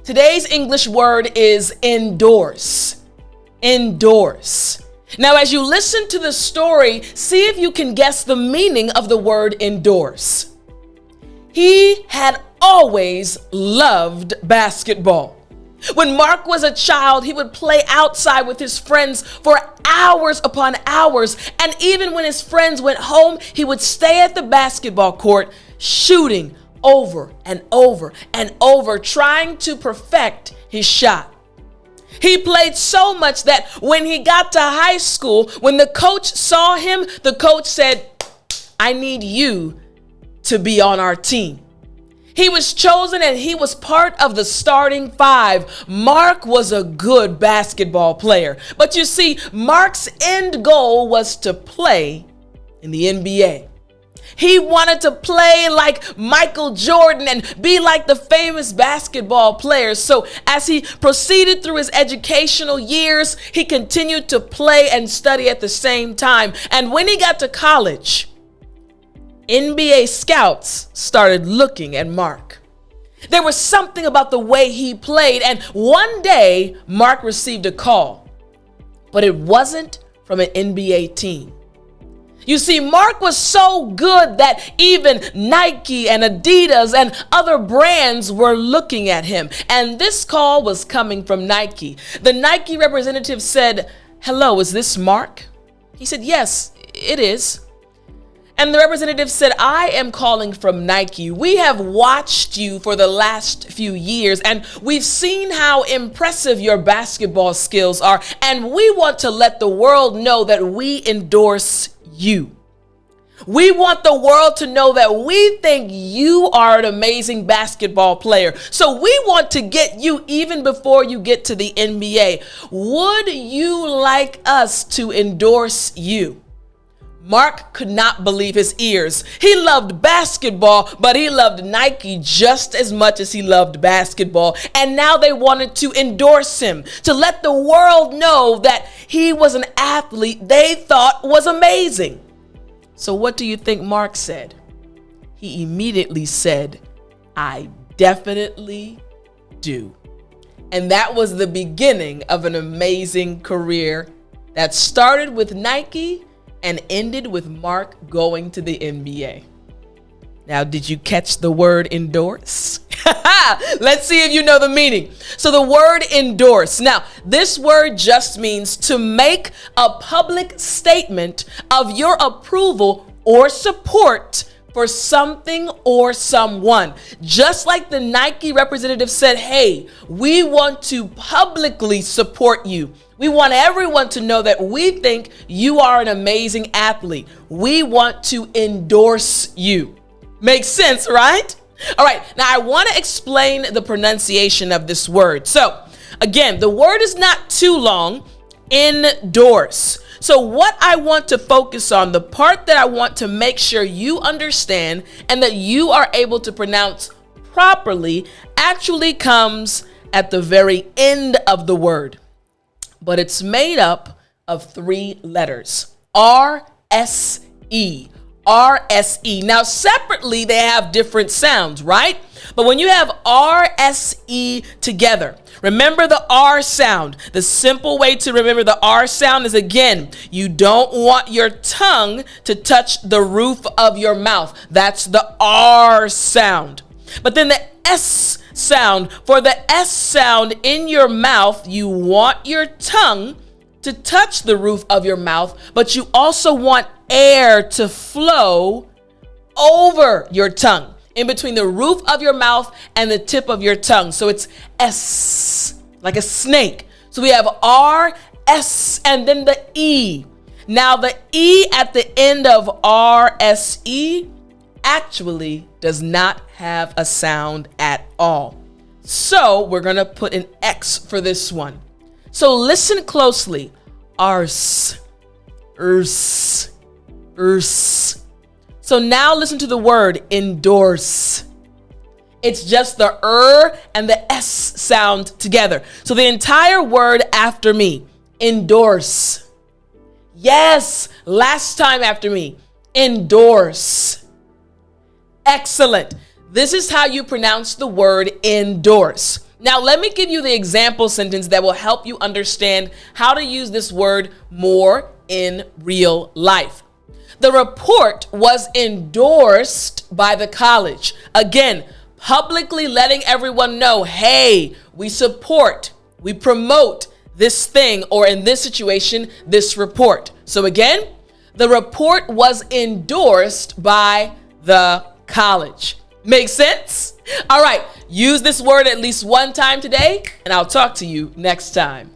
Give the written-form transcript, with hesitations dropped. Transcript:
Today's English word is endorse. Endorse. Now, as you listen to the story, see if you can guess the meaning of the word endorse. He had always loved basketball. When Mark was a child, he would play outside with his friends for hours upon hours. And even when his friends went home, he would stay at the basketball court shooting over and over and over, trying to perfect his shot. He played so much that when he got to high school, when the coach saw him, the coach said, "I need you to be on our team." He was chosen and he was part of the starting five. Mark was a good basketball player. But you see, Mark's end goal was to play in the NBA. He wanted to play like Michael Jordan and be like the famous basketball players. So as he proceeded through his educational years, he continued to play and study at the same time. And when he got to college, NBA scouts started looking at Mark. There was something about the way he played, and one day Mark received a call, but it wasn't from an NBA team. You see, Mark was so good that even Nike and Adidas and other brands were looking at him, and this call was coming from Nike. The Nike representative said, "Hello, is this Mark?" He said, "Yes, it is." And the representative said, "I am calling from Nike. We have watched you for the last few years, and we've seen how impressive your basketball skills are, and we want to let the world know that we endorse you. We want the world to know that we think you are an amazing basketball player. So we want to get you even before you get to the NBA. Would you like us to endorse you?" Mark could not believe his ears. He loved basketball, but he loved Nike just as much as he loved basketball. And now they wanted to endorse him, to let the world know that he was an athlete they thought was amazing. So what do you think Mark said? He immediately said, "I definitely do." And that was the beginning of an amazing career that started with Nike and ended with Mark going to the NBA. Now, did you catch the word endorse? Let's see if you know the meaning. So the word endorse. Now, this word just means to make a public statement of your approval or support for something or someone. Just like the Nike representative said, "Hey, we want to publicly support you. We want everyone to know that we think you are an amazing athlete. We want to endorse you." Makes sense, right? All right, now I want to explain the pronunciation of this word. So again, the word is not too long, endorse. So what I want to focus on, the part that I want to make sure you understand and that you are able to pronounce properly, actually comes at the very end of the word. But it's made up of 3 letters, R-S-E. R-S-E. Now, separately, they have different sounds, right? But when you have R-S-E together, remember the R sound. The simple way to remember the R sound is, again, you don't want your tongue to touch the roof of your mouth. That's the R sound. But then the S sound, for the S sound in your mouth, you want your tongue to touch the roof of your mouth, but you also want air to flow over your tongue, in between the roof of your mouth and the tip of your tongue. So it's S, like a snake. So we have R, S, and then the E. Now the E at the end of R, S, E actually does not have a sound at all. So we're going to put an X for this one. So listen closely. Arse, erse, erse. So now listen to the word endorse. It's just the and the S sound together. So the entire word after me, endorse. Yes, last time after me, endorse. Excellent. This is how you pronounce the word endorse. Now, let me give you the example sentence that will help you understand how to use this word more in real life. The report was endorsed by the college. Again, publicly letting everyone know, hey, we support, we promote this thing, or in this situation, this report. So again, the report was endorsed by the college. Make sense? All right, use this word at least one time today, and I'll talk to you next time.